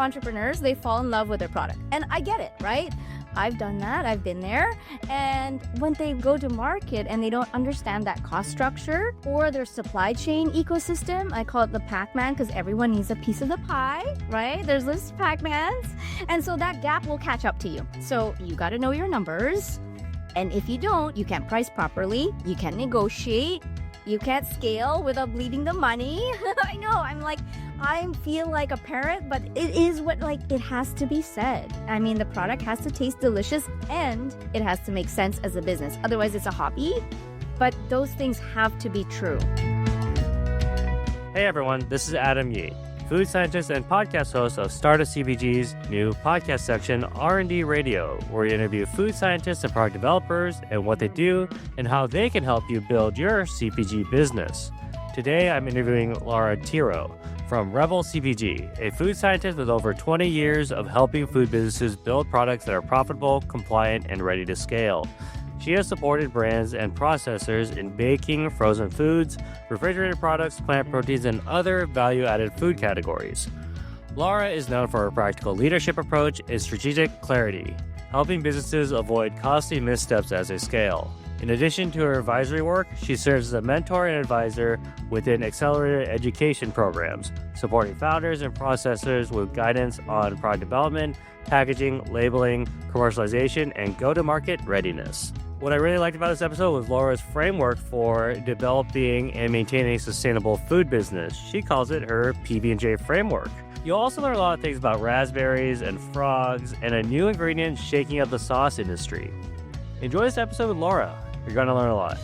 entrepreneurs, they fall in love with their product. And I get it, right? I've done that. I've been there. And when they go to market and they don't understand that cost structure or their supply chain ecosystem, I call it the Pac-Man because everyone needs a piece of the pie, right? There's this Pac-Mans. And so that gap will catch up to you. So you got to know your numbers. And if you don't, you can't price properly. You can't negotiate. You can't scale without bleeding the money. I know, I feel like a parent, but it is what, it has to be said. I mean, the product has to taste delicious and it has to make sense as a business. Otherwise, it's a hobby, but those things have to be true. Hey everyone, this is Adam Yee, food scientist and podcast host of Startup CPG's new podcast section, R&D Radio, where we interview food scientists and product developers and what they do and how they can help you build your CPG business. Today, I'm interviewing Lara Tiro from Rebel CPG, a food scientist with over 20 years of helping food businesses build products that are profitable, compliant, and ready to scale. She has supported brands and processors in baking, frozen foods, refrigerated products, plant proteins, and other value-added food categories. Lara is known for her practical leadership approach and strategic clarity, helping businesses avoid costly missteps as they scale. In addition to her advisory work, she serves as a mentor and advisor within accelerated education programs, supporting founders and processors with guidance on product development, packaging, labeling, commercialization, and go-to-market readiness. What I really liked about this episode was Lara's framework for developing and maintaining a sustainable food business. She calls it her PB&J framework. You'll also learn a lot of things about raspberries and frogs and a new ingredient shaking up the sauce industry. Enjoy this episode with Lara. You're going to learn a lot.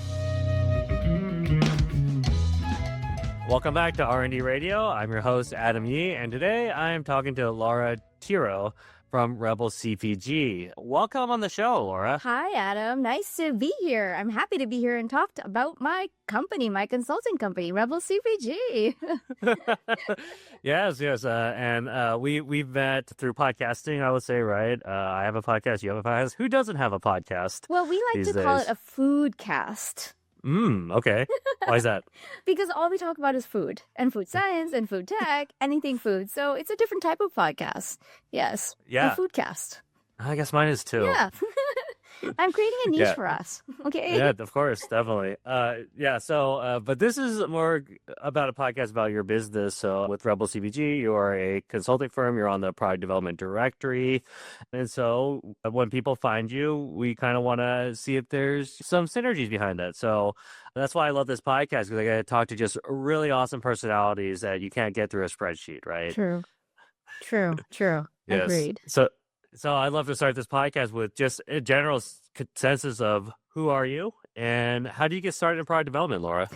Welcome back to R&D Radio. I'm your host, Adam Yee, and today I am talking to Lara Tiro from Rebel CPG. Welcome on the show, Lara. Hi, Adam. Nice to be here. I'm happy to be here and talk about my company, my consulting company, Rebel CPG. Yes. And we've met through podcasting, I would say, right? I have a podcast, you have a podcast. Who doesn't have a podcast? Well, we like to call it a food cast. Okay. Why is that? Because all we talk about is food and food science and food tech, anything food. So it's a different type of podcast. Yes. Yeah. A food cast. I guess mine is too. Yeah. I'm creating a niche for us. Okay. Yeah, of course. Definitely. But this is more about a podcast about your business. So with Rebel CPG, you are a consulting firm. You're on the product development directory. And so when people find you, we kind of want to see if there's some synergies behind that. So that's why I love this podcast, because I get to talk to just really awesome personalities that you can't get through a spreadsheet, right? True. Yes. Agreed. So I'd love to start this podcast with just a general consensus of who are you and how do you get started in product development, Lara?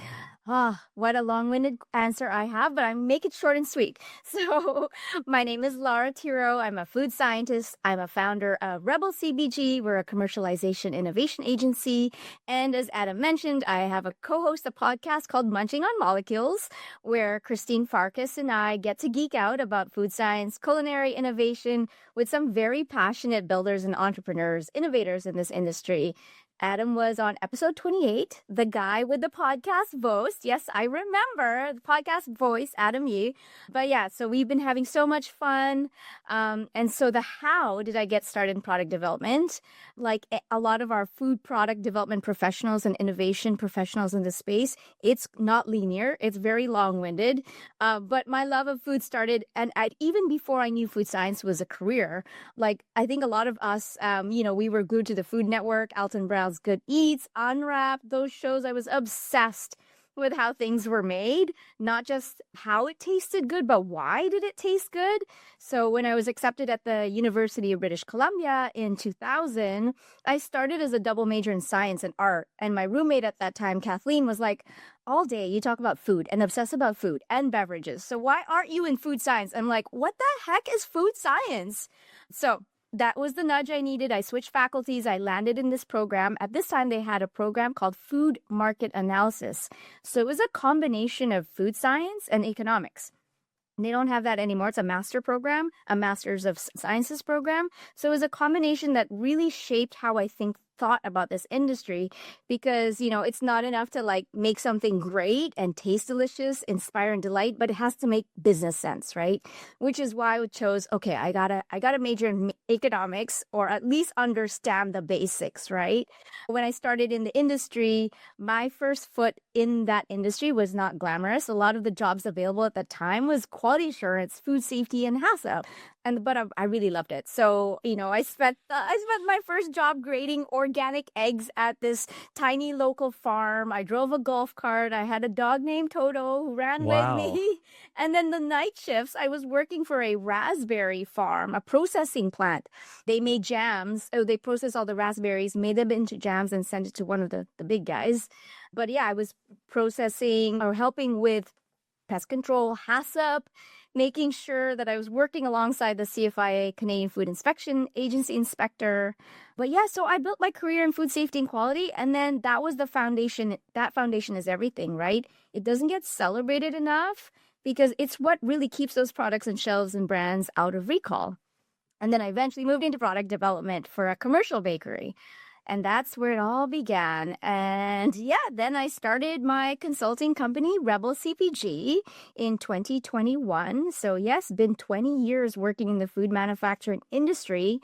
What a long-winded answer I have, but I make it short and sweet. So my name is Lara Tiro. I'm a food scientist. I'm a founder of Rebel CPG. We're a commercialization innovation agency. And as Adam mentioned, I have a co-host a podcast called Munching on Molecules, where Christine Farkas and I get to geek out about food science, culinary innovation with some very passionate builders and entrepreneurs, innovators in this industry. Adam was on episode 28, the guy with the podcast voice. Yes, I remember the podcast voice, Adam Yee. But yeah, so we've been having so much fun. And so the how did I get started in product development? Like a lot of our food product development professionals and innovation professionals in the space, it's not linear. It's very long-winded. But my love of food started, and even before I knew food science was a career, like I think a lot of us, we were glued to the Food Network, Alton Brown's Good Eats, Unwrapped, those shows. I was obsessed with how things were made, not just how it tasted good, but why did it taste good? So when I was accepted at the University of British Columbia in 2000, I started as a double major in science and art. And my roommate at that time, Kathleen, was like, all day you talk about food and obsess about food and beverages. So why aren't you in food science? I'm like, what the heck is food science? So that was the nudge I needed. I switched faculties. I landed in this program. At this time, they had a program called Food Market Analysis. So it was a combination of food science and economics. They don't have that anymore. It's a master program, a master's of sciences program. So it was a combination that really shaped how I think thought about this industry because, it's not enough to like make something great and taste delicious, inspire and delight, but it has to make business sense, right? Which is why I chose, okay, I gotta major in economics or at least understand the basics, right? When I started in the industry, my first foot in that industry was not glamorous. A lot of the jobs available at the time was quality assurance, food safety, and HACCP. But I really loved it. So, I spent my first job grading organic eggs at this tiny local farm. I drove a golf cart. I had a dog named Toto who ran with me. And then the night shifts, I was working for a raspberry farm, a processing plant. They made jams. Oh, they processed all the raspberries, made them into jams, and sent it to one of the big guys. But yeah, I was processing or helping with pest control, HACCP, making sure that I was working alongside the CFIA, Canadian Food Inspection Agency inspector. But yeah, so I built my career in food safety and quality, and then that was the foundation. That foundation is everything, right? It doesn't get celebrated enough because it's what really keeps those products on shelves and brands out of recall. And then I eventually moved into product development for a commercial bakery. And that's where it all began. And yeah, then I started my consulting company, Rebel CPG, in 2021. So yes, been 20 years working in the food manufacturing industry,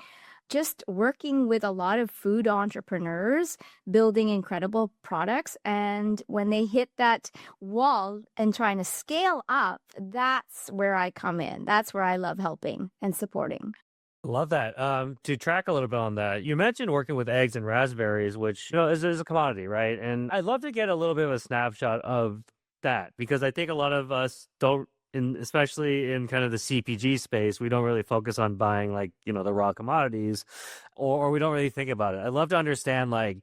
just working with a lot of food entrepreneurs, building incredible products. And when they hit that wall and trying to scale up, that's where I come in. That's where I love helping and supporting. Love that. To track a little bit on that, you mentioned working with eggs and raspberries, which is a commodity, right? And I'd love to get a little bit of a snapshot of that because I think a lot of us don't, especially in kind of the CPG space, we don't really focus on buying like the raw commodities, or we don't really think about it. I'd love to understand like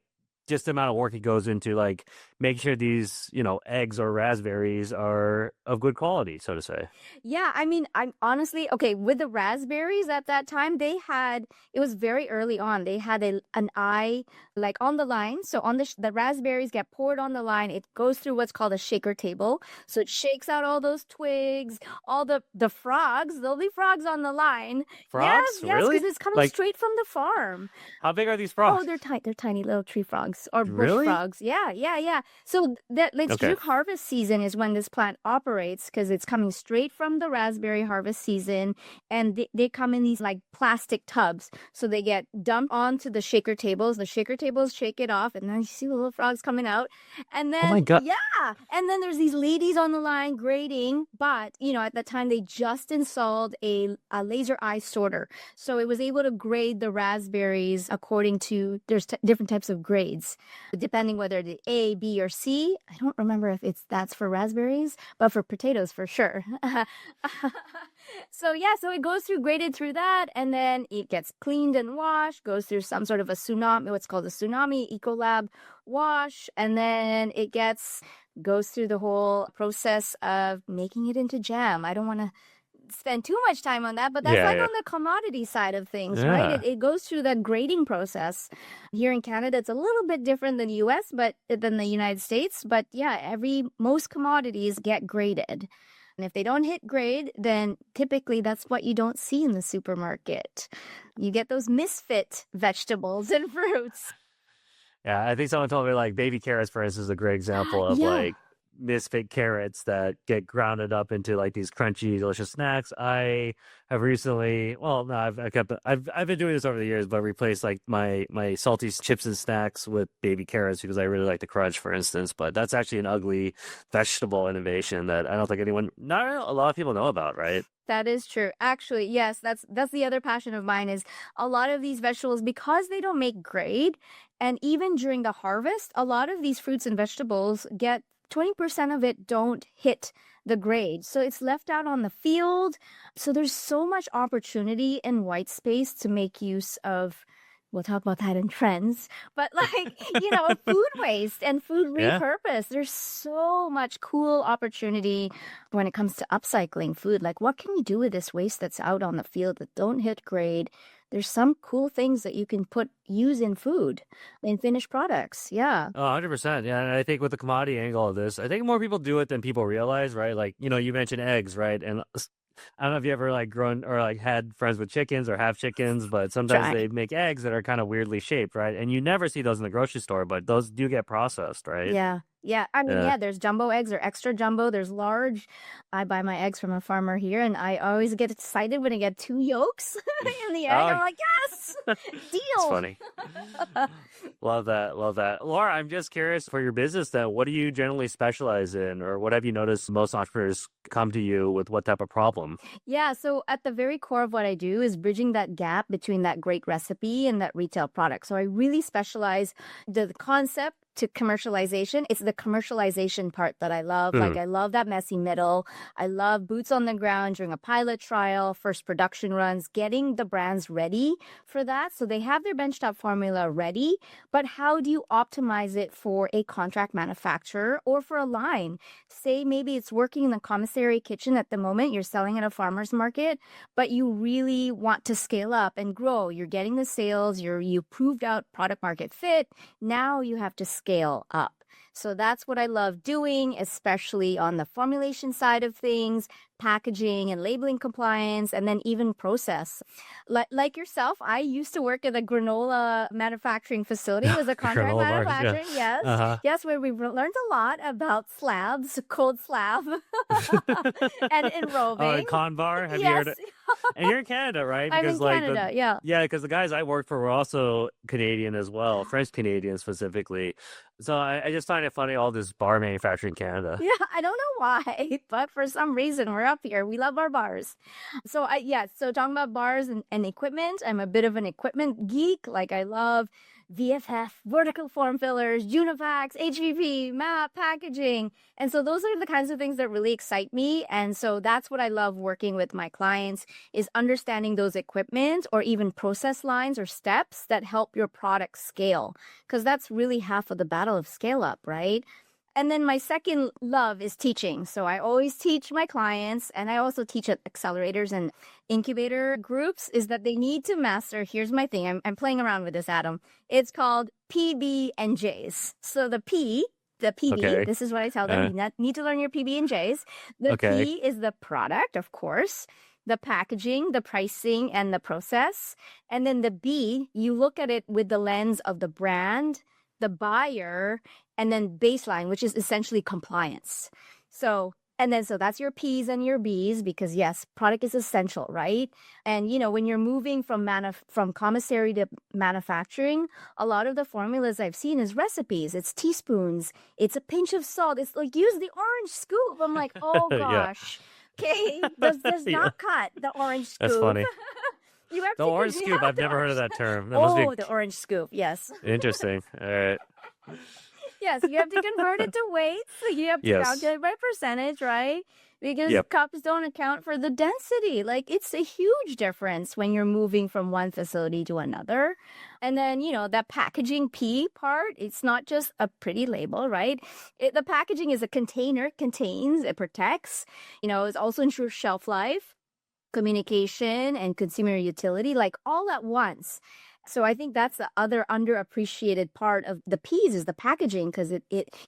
just the amount of work it goes into like making sure these eggs or raspberries are of good quality, so to say. Yeah, I mean, I'm honestly okay with the raspberries at that time. It was very early on. They had an eye like on the line. So on the raspberries get poured on the line. It goes through what's called a shaker table. So it shakes out all those twigs, all the frogs. There'll be frogs on the line. Frogs? Yes, Really? because it's coming Like, straight from the farm. how big are these frogs? Oh, they're tiny little tree frogs or bush Really? frogs. Yeah. So that like Okay. June harvest season is when this plant operates because it's coming straight from the raspberry harvest season, and they come in these like plastic tubs. So they get dumped onto the shaker tables. The shaker tables shake it off, and then you see the little frogs coming out. And then Oh my God. yeah, and then there's these ladies on the line grading. But at the time they just installed a laser eye sorter, so it was able to grade the raspberries according to there's different types of grades depending whether the A, B, or C. I don't remember if that's for raspberries, but for potatoes for sure. So it goes through graded through that, and then it gets cleaned and washed, goes through some sort of a tsunami, what's called a tsunami ecolab wash, and then it goes through the whole process of making it into jam. I don't want to spend too much time on that, but that's Yeah. on the commodity side of things, Yeah. right? It goes through that grading process. Here in Canada, it's a little bit different than the US, but than the United States. But yeah, most commodities get graded. And if they don't hit grade, then typically that's what you don't see in the supermarket. You get those misfit vegetables and fruits. Yeah, I think someone told me like baby carrots, for instance, is a great example of Yeah. like misfit carrots that get grounded up into like these crunchy, delicious snacks. I have recently, well, no, I've been doing this over the years, but replaced like my salty chips and snacks with baby carrots because I really like the crunch, for instance. But that's actually an ugly vegetable innovation that I don't think not a lot of people know about, right? That is true. Actually, yes, that's the other passion of mine is a lot of these vegetables, because they don't make grade, and even during the harvest, a lot of these fruits and vegetables get 20% of it don't hit the grade. So it's left out on the field. So there's so much opportunity in white space to make use of, we'll talk about that in trends, but like, food waste and food Yeah. repurpose. There's so much cool opportunity when it comes to upcycling food. Like, what can you do with this waste that's out on the field that don't hit grade? There's some cool things that you can use in food, in finished products. Yeah. Oh, 100%. Yeah. And I think with the commodity angle of this, I think more people do it than people realize, right? Like, you mentioned eggs, right? And I don't know if you ever like grown or like had friends with chickens or have chickens, but sometimes Try. they make eggs that are kind of weirdly shaped, right? And you never see those in the grocery store, but those do get processed, right? Yeah. Yeah. I mean, Yeah. yeah, there's jumbo eggs or extra jumbo. There's large. I buy my eggs from a farmer here, and I always get excited when I get 2 yolks in the egg. Oh, I'm like, yes, it's deal. funny. Love that. Love that. Laura, I'm just curious for your business then, what do you generally specialize in, or what have you noticed most entrepreneurs come to you with what type of problem? Yeah, so at the very core of what I do is bridging that gap between that great recipe and that retail product. So I really specialize the concept to commercialization. It's the commercialization part that I love. Like Hmm. I love that messy middle. I love boots on the ground during a pilot trial, first production runs, getting the brands ready for that. So they have their benchtop formula ready, but how do you optimize it for a contract manufacturer or for a line? Say maybe it's working in the commissary kitchen at the moment, you're selling at a farmer's market, but you really want to scale up and grow. You're getting the sales, you proved out product market fit. Now you have to scale up. So that's what I love doing, especially on the formulation side of things, packaging and labeling compliance, and then even process. Like yourself, I used to work at a granola manufacturing facility. It was a contract Granola bars, yeah. manufacturing, yes. Uh-huh. Yes, where we learned a lot about slabs, cold slab, and Oh, enrobing. and Convar, have you Yes, heard it? And you're in Canada, right? I'm in Because like Canada, yeah. yeah, because the guys I worked for were also Canadian as well, French Canadian specifically. So I just find it funny, all this bar manufacturing in Canada. Yeah, I don't know why, but for some reason we're up here. We love our bars. So talking about bars and equipment, I'm a bit of an equipment geek. Like I love VFF, vertical form fillers, Univacs, HVP, map, packaging. And so those are the kinds of things that really excite me. And so that's what I love working with my clients is understanding those equipment or even process lines or steps that help your product scale. Because that's really half of the battle of scale up, right? And then my second love is teaching. So I always teach my clients, and I also teach at accelerators and incubator groups, is that they need to master. Here's my thing. I'm playing around with this, Adam. It's called PB&Js. So the PB, Okay. this is what I tell them. You need to learn your PB&Js. The Okay. P is the product, of course, the packaging, the pricing, and the process. And then the B, you look at it with the lens of the brand, the buyer, and then baseline, which is essentially compliance. So that's your P's and your B's because yes, product is essential, right? And when you're moving from commissary to manufacturing, a lot of the formulas I've seen is recipes. It's teaspoons. It's a pinch of salt. It's like use the orange scoop. I'm like, oh Yeah. gosh, okay, does Yeah. not cut the orange scoop. That's funny. You have The to orange you scoop, have I've the never heard of orange that term. That must Oh, be the orange scoop. Yes. interesting. All right. Yes, you have to convert it to weight. So you have to Yes. calculate by percentage, right? Because Yep. cups don't account for the density. Like it's a huge difference when you're moving from one facility to another. And then, that packaging P part, it's not just a pretty label, right? The packaging is a container, contains, it protects, it also ensures shelf life, communication, and consumer utility, like all at once. So I think that's the other underappreciated part of the P's is the packaging because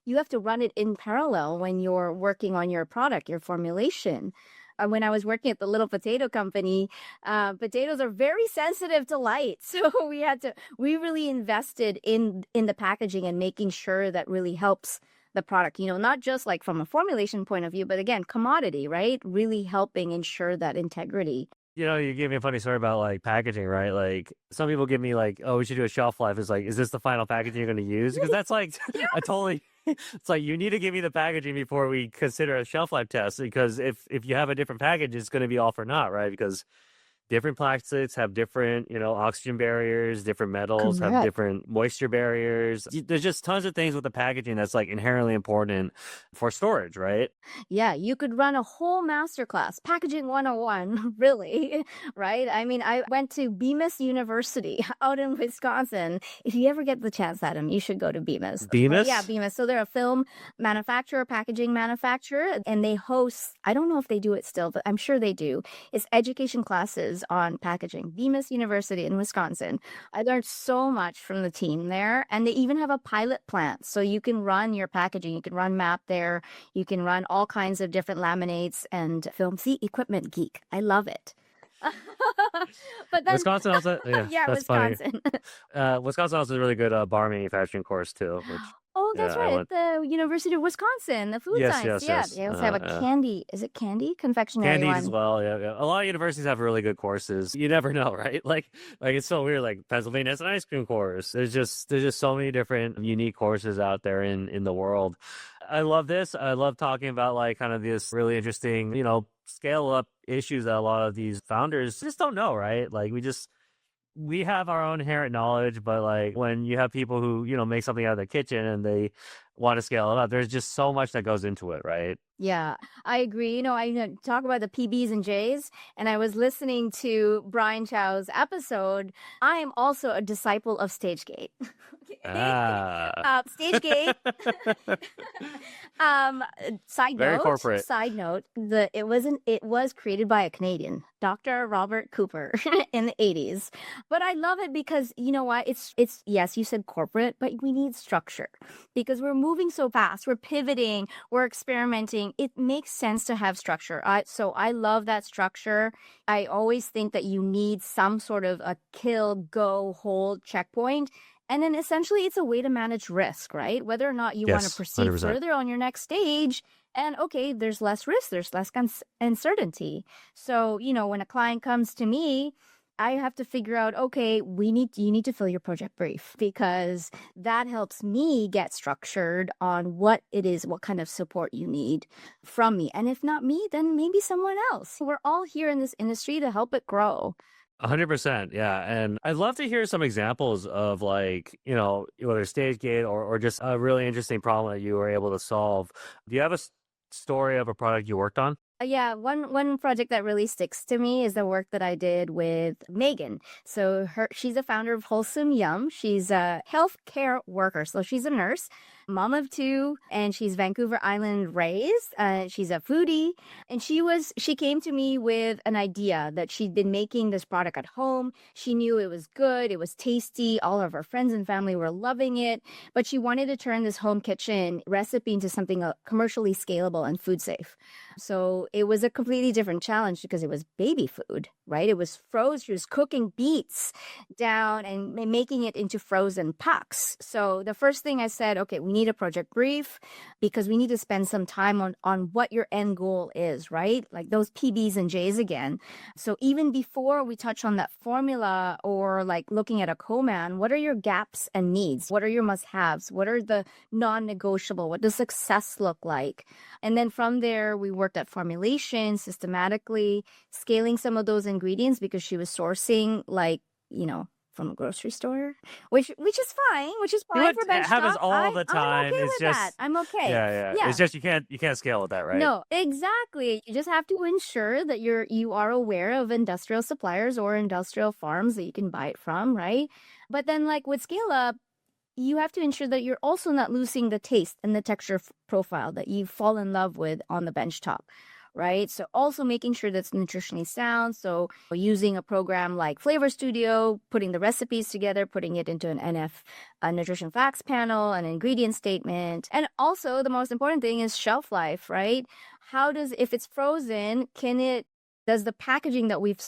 you have to run it in parallel when you're working on your product, your formulation. When I was working at the little potato company, potatoes are very sensitive to light. So we really invested in the packaging and making sure that really helps the product, not just like from a formulation point of view, but again, commodity, right? Really helping ensure that integrity. You gave me a funny story about like packaging, right? Like some people give me like, oh, we should do a shelf life. It's like, is this the final packaging you're going to use? Because that's like it's like you need to give me the packaging before we consider a shelf life test. Because if you have a different package, it's going to be all for naught, right? Because different plastics have different, oxygen barriers, different metals have Correct. different moisture barriers. There's just tons of things with the packaging that's like inherently important for storage, right? Yeah, you could run a whole masterclass, packaging 101, really, right? I mean, I went to Bemis University out in Wisconsin. If you ever get the chance, Adam, you should go to Bemis. Bemis? Yeah, Bemis. So they're a film manufacturer, packaging manufacturer, and they host, I don't know if they do it still, but I'm sure they do. It's education classes courses on packaging. Bemis University in Wisconsin. I learned so much from the team there. And they even have a pilot plant. So you can run your packaging. You can run MAP there. You can run all kinds of different laminates and film. See, equipment geek. I love it. But then Wisconsin also, yeah, yeah, that's funny. Wisconsin. Wisconsin also has a really good bar manufacturing course too, which Oh, that's I right. went. At the University of Wisconsin, the food Yes, science. yes, Yeah. yes. They also have a candy. Is it candy? Confectionery Candies as one. well. Yeah, yeah. A lot of universities have really good courses. You never know, right? Like it's so weird. Like Pennsylvania has an ice cream course. There's just so many different unique courses out there in the world. I love this. I love talking about like kind of this really interesting, scale up issues that a lot of these founders just don't know, right? Like we have our own inherent knowledge, but like when you have people who, make something out of their kitchen and they want to scale it up, there's just so much that goes into it, right? Yeah, I agree. I talk about the PBs and Js, and I was listening to Brian Chow's episode. I am also a disciple of StageGate. Ah. StageGate. Side Very note. corporate. Side note. It was created by a Canadian, Dr. Robert Cooper, in the 80s. But I love it because you know what? It's yes, you said corporate, but we need structure because we're moving so fast. We're pivoting. We're experimenting. It makes sense to have structure. So I love that structure. I always think that you need some sort of a kill, go, hold checkpoint. And then essentially it's a way to manage risk, right? Whether or not you want to Yes, proceed 100%. further on your next stage. And okay, there's less risk, there's less uncertainty. So, when a client comes to me, I have to figure out, okay, you need to fill your project brief because that helps me get structured on what it is, what kind of support you need from me. And if not me, then maybe someone else. We're all here in this industry to help it grow. 100%. Yeah. And I'd love to hear some examples of like, whether StageGate or just a really interesting problem that you were able to solve. Do you have a story of a product you worked on? Yeah, one project that really sticks to me is the work that I did with Megan. So she's a founder of Wholesome Yum. She's a healthcare worker, so she's a nurse, mom of two, and she's Vancouver Island raised. She's a foodie, and she came to me with an idea that she'd been making this product at home. She knew it was good, it was tasty. All of her friends and family were loving it, but she wanted to turn this home kitchen recipe into something commercially scalable and food safe. So it was a completely different challenge because it was baby food, right? It was frozen. She was cooking beets down and making it into frozen pucks. So the first thing I said, okay, we need a project brief because we need to spend some time on what your end goal is, right? Like those PBs and Js again. So even before we touch on that formula or like looking at a co-man, what are your gaps and needs? What are your must-haves? What are the non-negotiable? What does success look like? And then from there, we worked at formulation systematically, scaling some of those ingredients because she was sourcing from a grocery store, which is fine, for bench happens top. all the time. I'm okay It's with just that. I'm okay. yeah. It's just you can't scale with that, right? No, exactly. You just have to ensure that you are aware of industrial suppliers or industrial farms that you can buy it from, right? But then like with scale up, you have to ensure that you're also not losing the taste and the texture profile that you fall in love with on the benchtop, right? So also making sure that's nutritionally sound. So using a program like Flavor Studio, putting the recipes together, putting it into an a nutrition facts panel, an ingredient statement. And also the most important thing is shelf life, right? If it's frozen, does the packaging that we've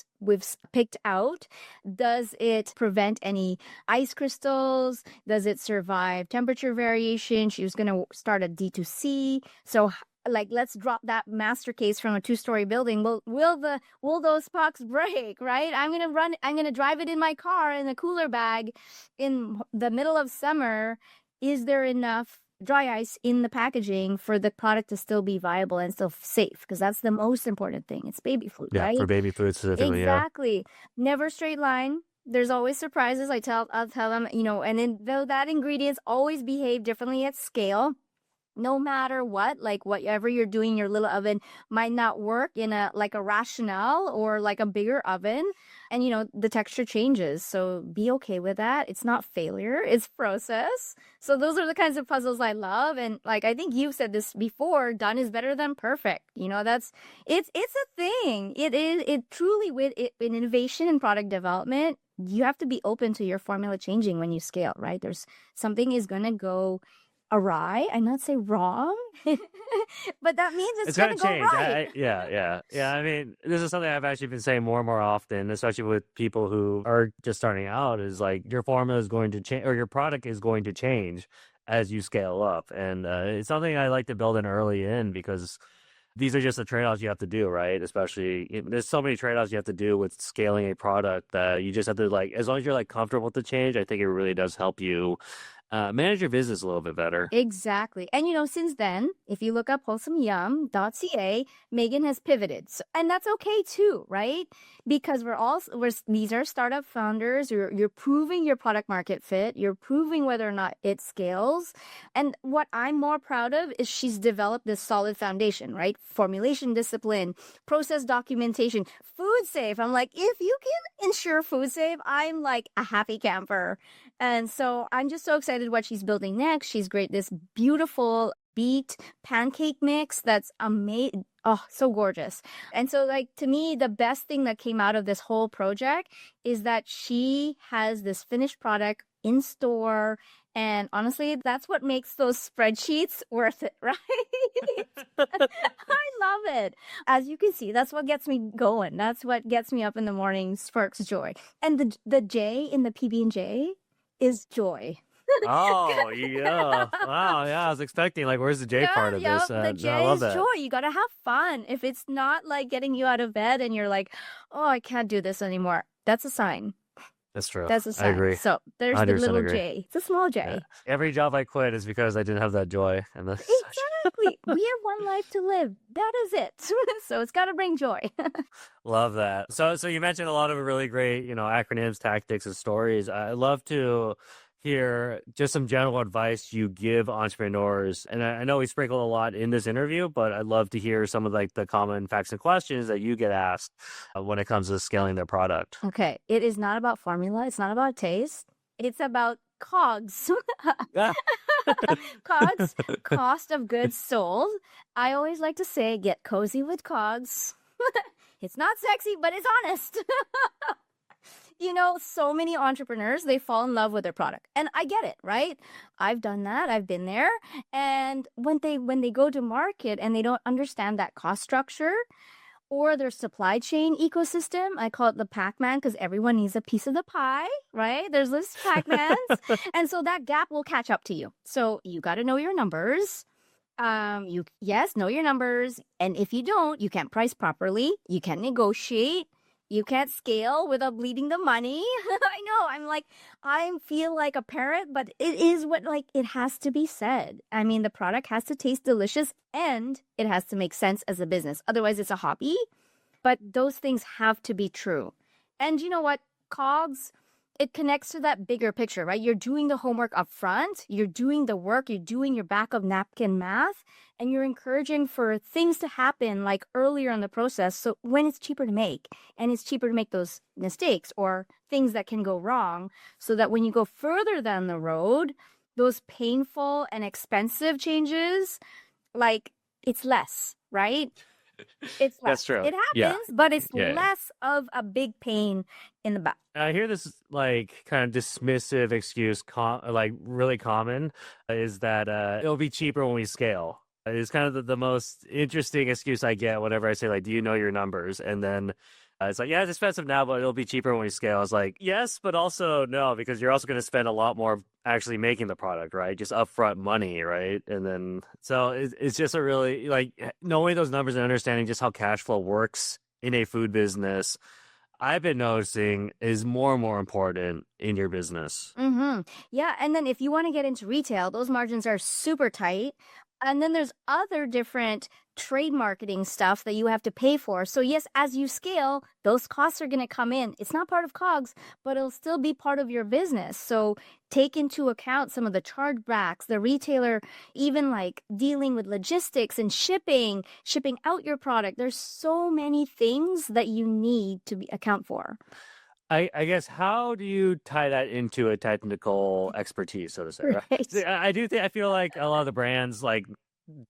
picked out, does it prevent any ice crystals? Does it survive temperature variation? She was going to start a D2C. So like, let's drop that master case from a 2-story building. Will those pucks break, right? I'm going to drive it in my car in a cooler bag in the middle of summer. Is there enough dry ice in the packaging for the product to still be viable and still safe? Because that's the most important thing. It's baby food, right? Yeah, for baby food specifically. Exactly. Yeah. Never straight line. There's always surprises. I'll tell them, and then though that ingredients always behave differently at scale. No matter what, like whatever you're doing in your little oven might not work in a rational or like a bigger oven. And, the texture changes. So be okay with that. It's not failure, it's process. So those are the kinds of puzzles I love. And like, I think you've said this before, done is better than perfect. It's a thing. It truly in innovation and product development, you have to be open to your formula changing when you scale, right? There's something is going to go awry. I not say wrong, but that means it's going to go change. right. Yeah. I mean, this is something I've actually been saying more and more often, especially with people who are just starting out, is like your formula is going to change or your product is going to change as you scale up. And it's something I like to build in early in because these are just the trade-offs you have to do, right? Especially there's so many trade-offs you have to do with scaling a product that you just have to as long as you're comfortable with the change, I think it really does help you manage your business a little bit better. Exactly. And since then, if you look up wholesomeyum.ca, Megan has pivoted. And that's okay too, right? Because these are startup founders. You're proving your product market fit. You're proving whether or not it scales. And what I'm more proud of is she's developed this solid foundation, right? Formulation discipline, process documentation, food safe. I'm like, if you can ensure food safe, I'm like a happy camper. And so I'm just so excited what she's building next. She's great. This beautiful beet pancake mix that's amazing. Oh, so gorgeous. And so to me, the best thing that came out of this whole project is that she has this finished product in store. And honestly, that's what makes those spreadsheets worth it, right? I love it. As you can see, that's what gets me going. That's what gets me up in the morning, sparks joy. And the J in the PB&J is joy. Oh, yeah. Wow, yeah. I was expecting, where's the J part of this? The J I love is that. joy. You got to have fun. If it's not getting you out of bed and you're like, oh, I can't do this anymore, that's a sign. That's true. That's a sign. I agree. So there's the little J. It's a small J. Yeah. Every job I quit is because I didn't have that joy. And Exactly. We have one life to live. That is it. So it's got to bring joy. Love that. So you mentioned a lot of really great, acronyms, tactics, and stories. I'd love to hear just some general advice you give entrepreneurs. And I know we sprinkled a lot in this interview, but I'd love to hear some of the common facts and questions that you get asked when it comes to scaling their product. Okay. It is not about formula. It's not about taste. It's about COGS. COGS, cost of goods sold. I always like to say, get cozy with COGS. It's not sexy, but it's honest. So many entrepreneurs, they fall in love with their product. And I get it, right? I've done that. I've been there. And when they go to market and they don't understand that cost structure or their supply chain ecosystem, I call it the Pac-Man because everyone needs a piece of the pie, right? There's this Pac-Mans. And so that gap will catch up to you. So you got to know your numbers. Know your numbers. And if you don't, you can't price properly. You can't negotiate. You can't scale without bleeding the money. I know. I feel like a parrot, but it is what it has to be said. I mean, the product has to taste delicious and it has to make sense as a business. Otherwise, it's a hobby. But those things have to be true. And you know what? COGS, it connects to that bigger picture, right? You're doing the homework up front. You're doing the work. You're doing your back of napkin math. And you're encouraging for things to happen earlier in the process. So when it's cheaper to make and it's cheaper to make those mistakes or things that can go wrong so that when you go further down the road, those painful and expensive changes, it's less, right? It's less. That's true. It happens, but it's less of a big pain in the back. I hear this kind of dismissive excuse, really common, is that it'll be cheaper when we scale. It's kind of the most interesting excuse I get whenever I say, do you know your numbers? And then it's it's expensive now, but it'll be cheaper when we scale. It's yes, but also no, because you're also going to spend a lot more actually making the product, right? Just upfront money, right? And then, so it's just a really, knowing those numbers and understanding just how cash flow works in a food business, I've been noticing is more and more important in your business. Mm-hmm. Yeah. And then if you want to get into retail, those margins are super tight. And then there's other different trade marketing stuff that you have to pay for. So yes, as you scale, those costs are going to come in. It's not part of COGS, but it'll still be part of your business. So take into account some of the chargebacks, the retailer, even dealing with logistics and shipping out your product. There's so many things that you need to account for. I guess how do you tie that into a technical expertise, so to say, right? Right. See, I feel like a lot of the brands like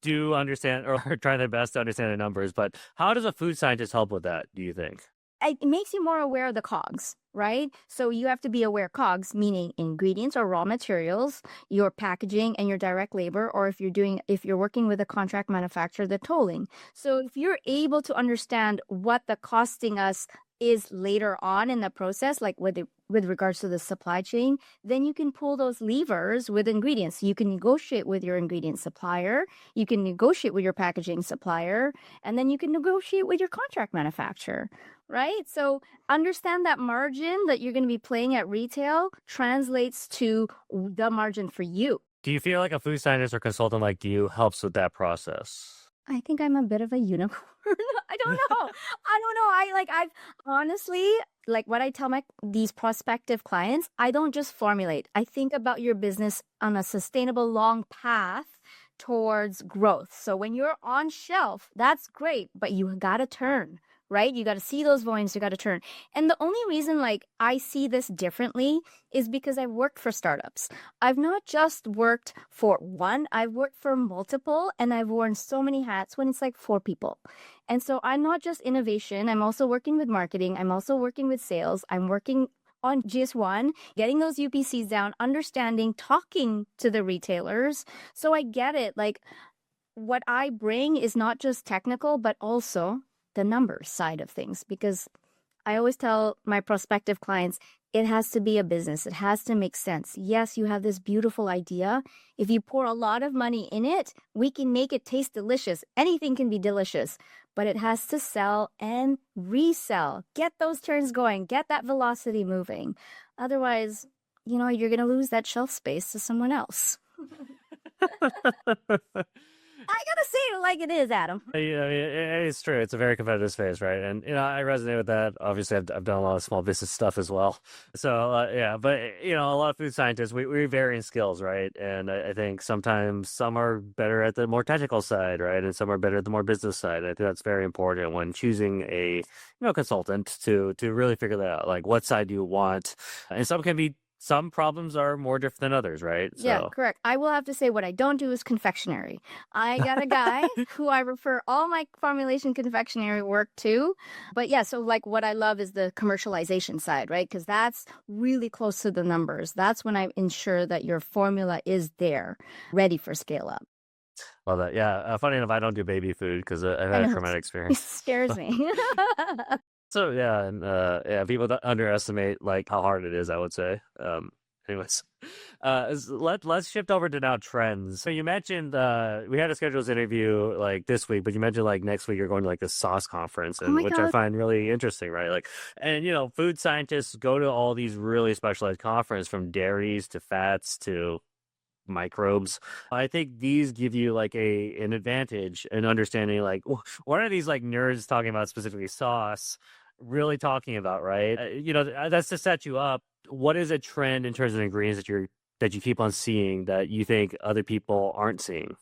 do understand or are trying their best to understand the numbers, but how does a food scientist help with that, do you think? It makes you more aware of the COGS, right? So you have to be aware COGS, meaning ingredients or raw materials, your packaging and your direct labor, or if you're working with a contract manufacturer, the tolling. So if you're able to understand what the costing us is later on in the process, like with regards to the supply chain, then you can pull those levers with ingredients. You can negotiate with your ingredient supplier, you can negotiate with your packaging supplier, and then you can negotiate with your contract manufacturer. Right? So understand that margin that you're going to be playing at retail translates to the margin for you. Do you feel like a food scientist or consultant like you helps with that process? I think I'm a bit of a unicorn. I don't know. I don't know. I've honestly, like what I tell these prospective clients, I don't just formulate. I think about your business on a sustainable long path towards growth. So when you're on shelf, that's great, but you got to turn. Right? You got to see those volumes, you got to turn. And the only reason like I see this differently is because I've worked for startups. I've not just worked for one, I've worked for multiple, and I've worn so many hats when it's like 4 people. And so I'm not just innovation, I'm also working with marketing, I'm also working with sales, I'm working on GS1, getting those UPCs down, understanding, talking to the retailers. So I get it. Like what I bring is not just technical, but also the numbers side of things, because I always tell my prospective clients, it has to be a business. It has to make sense. Yes, you have this beautiful idea. If you pour a lot of money in it, we can make it taste delicious. Anything can be delicious, but it has to sell and resell. Get those turns going. Get that velocity moving. Otherwise, you're going to lose that shelf space to someone else. I gotta say it like it is, Adam. It's true. It's a very competitive space, right? And I resonate with that. Obviously, I've done a lot of small business stuff as well. So yeah, but a lot of food scientists we vary in skills, right? And I think sometimes some are better at the more technical side, right? And some are better at the more business side. I think that's very important when choosing a consultant to really figure that out. Like, what side do you want? And some problems are more different than others, right? So. Yeah, correct. I will have to say what I don't do is confectionery. I got a guy who I refer all my formulation confectionery work to. But yeah, so like what I love is the commercialization side, right? Because that's really close to the numbers. That's when I ensure that your formula is there, ready for scale up. Love that. Yeah. Funny enough, I don't do baby food because I've had a traumatic experience. It scares me. So yeah, and people don't underestimate like how hard it is, I would say. Anyways, let's shift over to now trends. So you mentioned we had a scheduled interview like this week, but you mentioned like next week you're going to like the sauce conference, and which God. I find really interesting, right? Like, and food scientists go to all these really specialized conferences, from dairies to fats to microbes. I think these give you like an advantage in understanding like what are these like nerds talking about, specifically sauce, really talking about, right? That's to set you up. What is a trend in terms of ingredients that you keep on seeing that you think other people aren't seeing?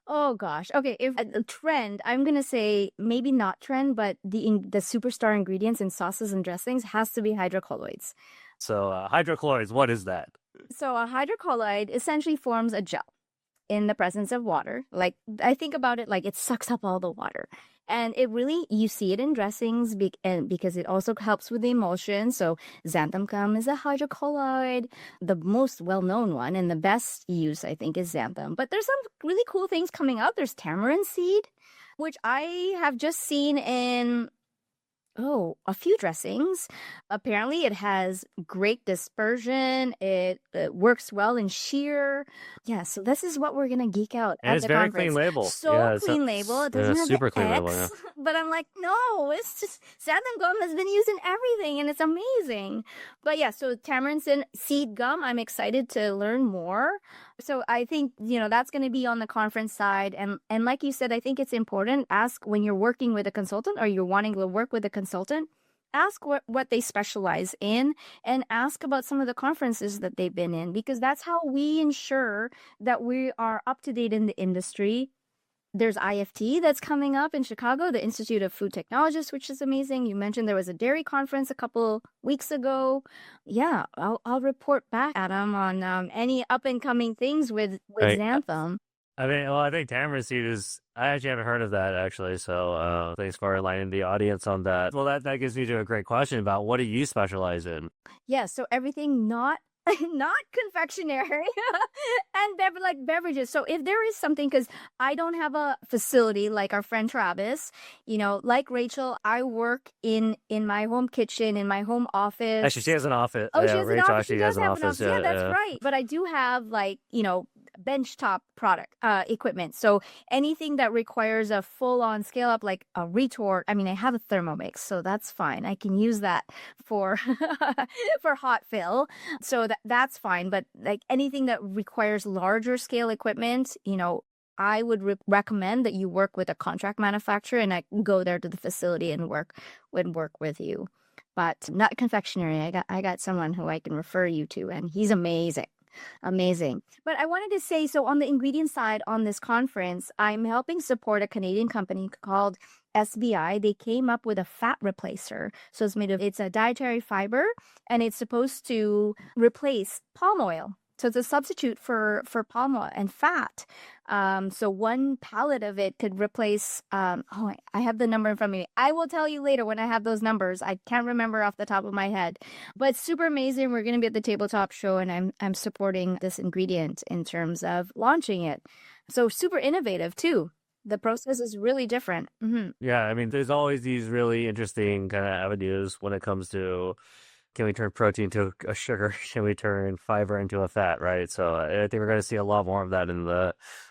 Oh gosh. Okay, if a trend, I'm gonna say maybe not trend, but the superstar ingredients in sauces and dressings has to be hydrocolloids. So hydrocolloids, what is that? So a hydrocolloid essentially forms a gel in the presence of water. Like I think about it like it sucks up all the water. And it really, you see it in dressings because it also helps with the emulsion. So xanthan gum is a hydrocolloid. The most well-known one and the best use, I think, is xanthan. But there's some really cool things coming out. There's tamarind seed, which I have just seen in a few dressings. Apparently, it has great dispersion. It works well in shear. Yeah, so this is what we're gonna geek out and at it's the very conference. clean label. So clean label. It doesn't have super the clean X, label. Yeah. But I'm like, no, it's just xanthan gum has been used in everything, and it's amazing. But yeah, so tamarind seed gum. I'm excited to learn more. So I think, that's going to be on the conference side. And like you said, I think it's important. Ask when you're working with a consultant or you're wanting to work with a consultant, ask what they specialize in and ask about some of the conferences that they've been in, because that's how we ensure that we are up to date in the industry There's IFT that's coming up in Chicago, the Institute of Food Technologists, which is amazing. You mentioned there was a dairy conference a couple weeks ago. Yeah, I'll report back, Adam, on any up and coming things with Right. xanthan. I think tamarind seed is, I actually haven't heard of that actually. So thanks for enlightening the audience on that. Well, that gives me to a great question about what do you specialize in? Yeah, so everything not confectionery and beverages. So if there is something, because I don't have a facility like our friend Travis, like Rachel, I work in my home kitchen, in my home office. Actually, she has an office. Oh, yeah, she has Rachel an office. actually She does has an have office. Yeah, that's right. But I do have benchtop product equipment. So anything that requires a full-on scale up, like a retort. I mean, I have a Thermomix, so that's fine. I can use that for for hot fill. So that's fine. But like anything that requires larger scale equipment, I would recommend that you work with a contract manufacturer, and I can go there to the facility and work with you. But not confectionery. I got someone who I can refer you to, and he's amazing. Amazing. But I wanted to say, so on the ingredient side on this conference, I'm helping support a Canadian company called SBI. They came up with a fat replacer. So it's a dietary fiber, and it's supposed to replace palm oil. So it's a substitute for palm oil and fat. So one pallet of it could replace, I have the number in front of me. I will tell you later when I have those numbers. I can't remember off the top of my head, but super amazing. We're going to be at the tabletop show, and I'm supporting this ingredient in terms of launching it. So super innovative too. The process is really different. Mm-hmm. Yeah, I mean, there's always these really interesting kind of avenues when it comes to, can we turn protein to a sugar? Can we turn fiber into a fat, right? So I think we're going to see a lot more of that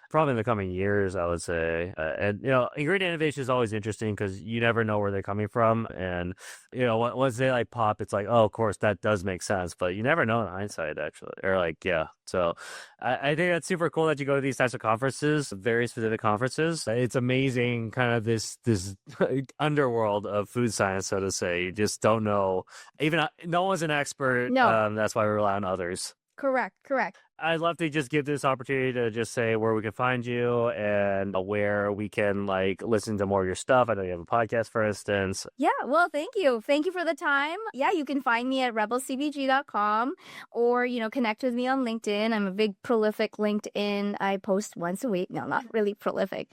probably in the coming years, I would say. And, ingredient innovation is always interesting because you never know where they're coming from. And, once they pop, it's like, oh, of course, that does make sense. But you never know in hindsight, actually. Or yeah. So I think that's super cool that you go to these types of conferences, very specific conferences. It's amazing, kind of this underworld of food science, so to say. You just don't know. Even no one's an expert. No. That's why we rely on others. Correct. I'd love to just give this opportunity to just say where we can find you and where we can listen to more of your stuff. I know you have a podcast, for instance. Yeah, well, thank you. Thank you for the time. Yeah, you can find me at rebelcpg.com or, connect with me on LinkedIn. I'm a big prolific LinkedIn. I post once a week. No, not really prolific.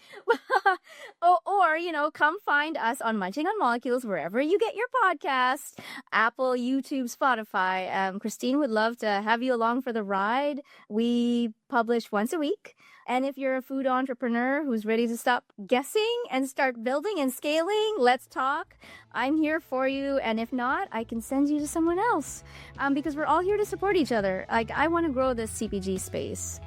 or, come find us on Munching on Molecules, wherever you get your podcasts, Apple, YouTube, Spotify. Christine would love to have you along for the ride. We publish once a week. And if you're a food entrepreneur who's ready to stop guessing and start building and scaling, let's talk. I'm here for you. And if not, I can send you to someone else because we're all here to support each other. I want to grow this CPG space.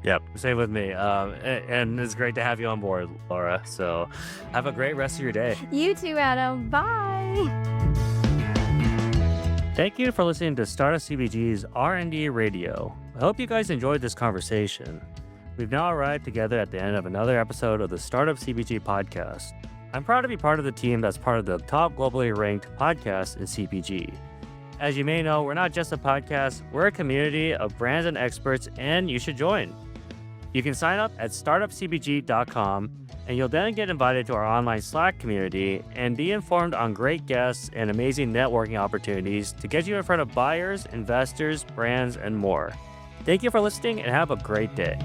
Yep, same with me. And it's great to have you on board, Laura. So have a great rest of your day. You too, Adam. Bye. Thank you for listening to Startup CPG's R&D Radio. I hope you guys enjoyed this conversation. We've now arrived together at the end of another episode of the Startup CPG podcast. I'm proud to be part of the team that's part of the top globally ranked podcasts in CPG. As you may know, we're not just a podcast, we're a community of brands and experts, and you should join. You can sign up at startupcpg.com, and you'll then get invited to our online Slack community and be informed on great guests and amazing networking opportunities to get you in front of buyers, investors, brands, and more. Thank you for listening and have a great day.